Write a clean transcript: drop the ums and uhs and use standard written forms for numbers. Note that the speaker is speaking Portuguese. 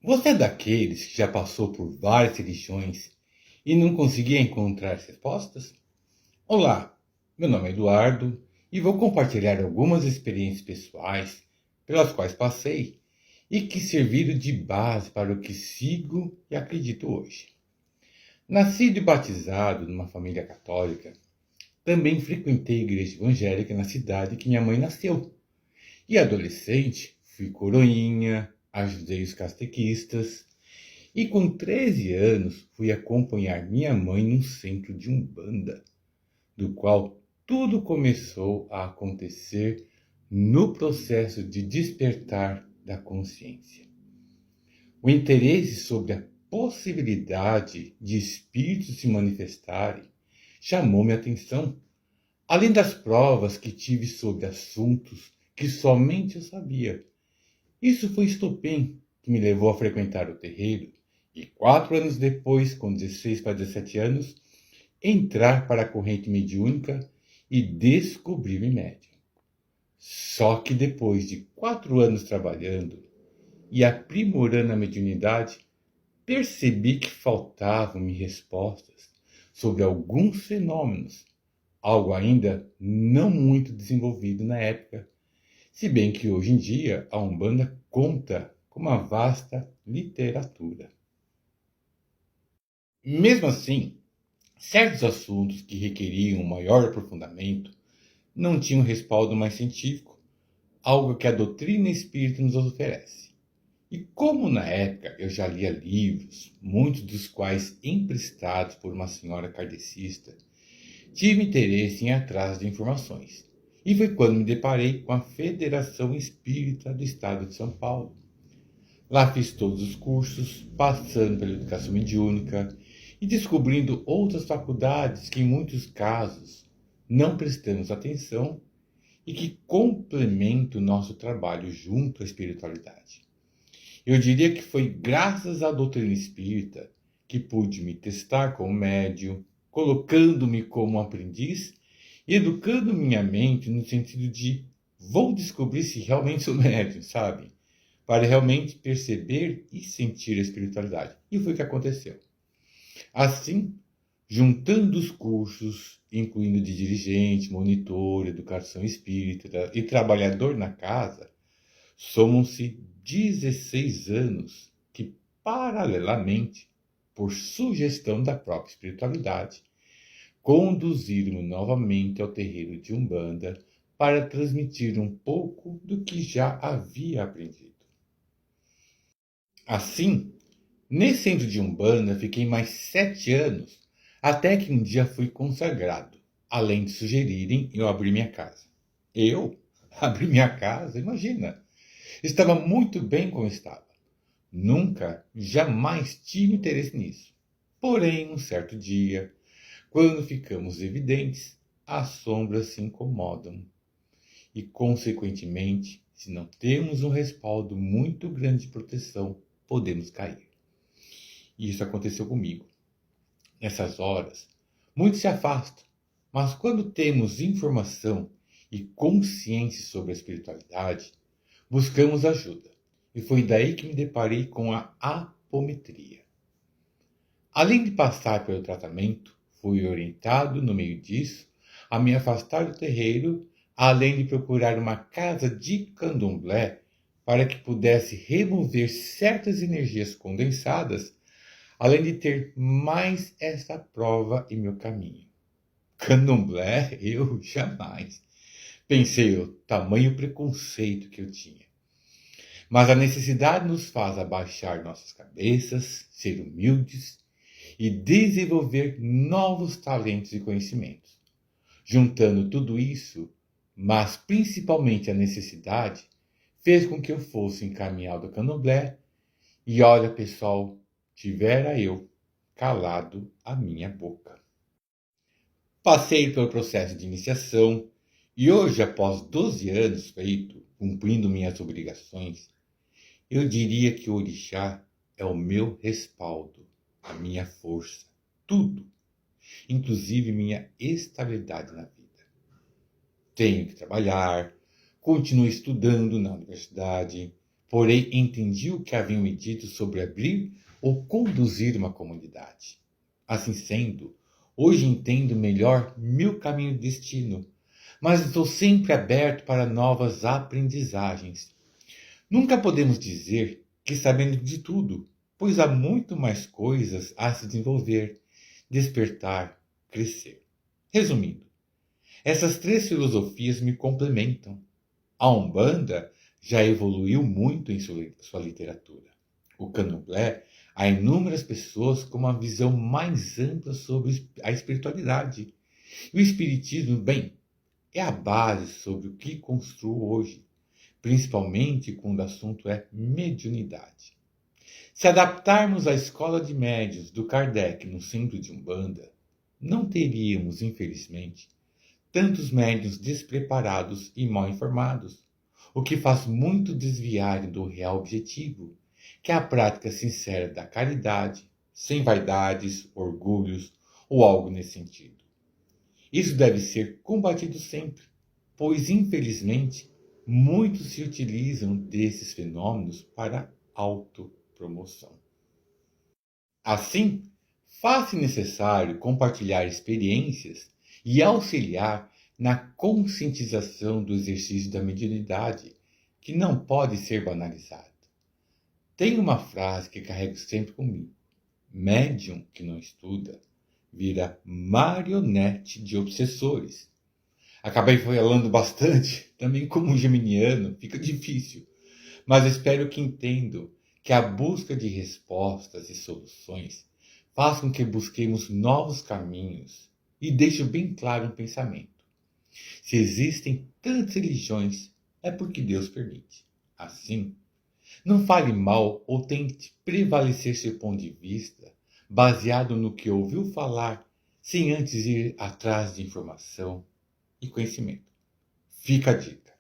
Você é daqueles que já passou por várias religiões e não conseguia encontrar respostas? Olá, meu nome é Eduardo e vou compartilhar algumas experiências pessoais pelas quais passei e que serviram de base para o que sigo e acredito hoje. Nascido e batizado numa família católica, também frequentei a igreja evangélica na cidade que minha mãe nasceu. E adolescente, fui coroinha, ajudei os catequistas e com 13 anos fui acompanhar minha mãe num centro de Umbanda, do qual tudo começou a acontecer no processo de despertar da consciência. O interesse sobre a possibilidade de espíritos se manifestarem chamou minha atenção, além das provas que tive sobre assuntos que somente eu sabia. Isso foi estopim que me levou a frequentar o terreiro e 4 anos depois, com 16 para 17 anos, entrar para a corrente mediúnica e descobrir-me médium. Só que depois de 4 anos trabalhando e aprimorando a mediunidade, percebi que faltavam-me respostas sobre alguns fenômenos, algo ainda não muito desenvolvido na época, se bem que hoje em dia a Umbanda conta com uma vasta literatura. Mesmo assim, certos assuntos que requeriam um maior aprofundamento não tinham respaldo mais científico, algo que a doutrina espírita nos oferece. E como na época eu já lia livros, muitos dos quais emprestados por uma senhora kardecista, tive interesse em ir atrás de informações. E foi quando me deparei com a Federação Espírita do Estado de São Paulo. Lá fiz todos os cursos, passando pela educação mediúnica e descobrindo outras faculdades que em muitos casos não prestamos atenção e que complementam o nosso trabalho junto à espiritualidade. Eu diria que foi graças à doutrina espírita que pude me testar como médium, colocando-me como aprendiz e educando minha mente no sentido de vou descobrir se realmente sou médium, sabe? Para realmente perceber e sentir a espiritualidade. E foi o que aconteceu. Assim, juntando os cursos, incluindo de dirigente, monitor, educação espírita e trabalhador na casa, somam-se 16 anos que, paralelamente, por sugestão da própria espiritualidade, conduziram-me novamente ao terreiro de Umbanda para transmitir um pouco do que já havia aprendido. Assim, nesse centro de Umbanda fiquei mais 7 anos, até que um dia fui consagrado, além de sugerirem eu abrir minha casa. Eu? Abrir minha casa? Imagina! Estava muito bem como estava. Nunca, jamais tive interesse nisso. Porém, um certo dia, quando ficamos evidentes, as sombras se incomodam. E, consequentemente, se não temos um respaldo muito grande de proteção, podemos cair. E isso aconteceu comigo. Nessas horas, muitos se afastam, mas quando temos informação e consciência sobre a espiritualidade, buscamos ajuda. E foi daí que me deparei com a apometria. Além de passar pelo tratamento, fui orientado, no meio disso, a me afastar do terreiro, além de procurar uma casa de candomblé para que pudesse remover certas energias condensadas, além de ter mais essa prova em meu caminho. Candomblé, eu jamais. Pensei o tamanho preconceito que eu tinha. Mas a necessidade nos faz abaixar nossas cabeças, ser humildes e desenvolver novos talentos e conhecimentos. Juntando tudo isso, mas principalmente a necessidade, fez com que eu fosse encaminhado ao candomblé e olha, pessoal, tivera eu calado a minha boca. Passei pelo processo de iniciação e hoje, após 12 anos feito, cumprindo minhas obrigações, eu diria que o orixá é o meu respaldo, a minha força, tudo, inclusive minha estabilidade na vida. Tenho que trabalhar, continuo estudando na universidade, porém entendi o que haviam me dito sobre abrir ou conduzir uma comunidade. Assim sendo, hoje entendo melhor meu caminho de destino, mas estou sempre aberto para novas aprendizagens. Nunca podemos dizer que sabemos de tudo, pois há muito mais coisas a se desenvolver, despertar, crescer. Resumindo, essas três filosofias me complementam. A Umbanda já evoluiu muito em sua literatura. O Candomblé há inúmeras pessoas com uma visão mais ampla sobre a espiritualidade. E o Espiritismo, bem, é a base sobre o que construo hoje, principalmente quando o assunto é mediunidade. Se adaptarmos a escola de médiuns do Kardec no centro de Umbanda, não teríamos, infelizmente, tantos médiuns despreparados e mal informados, o que faz muito desviarem do real objetivo, que é a prática sincera da caridade, sem vaidades, orgulhos ou algo nesse sentido. Isso deve ser combatido sempre, pois, infelizmente, muitos se utilizam desses fenômenos para autopromoção. Assim, faz-se necessário compartilhar experiências e auxiliar na conscientização do exercício da mediunidade, que não pode ser banalizado. Tem uma frase que carrego sempre comigo: médium que não estuda vira marionete de obsessores. Acabei falando bastante, também como geminiano, fica difícil, mas espero que entendam que a busca de respostas e soluções faz com que busquemos novos caminhos e deixo bem claro um pensamento. Se existem tantas religiões, é porque Deus permite. Assim, não fale mal ou tente prevalecer seu ponto de vista baseado no que ouviu falar, sem antes ir atrás de informação e conhecimento. Fica a dica.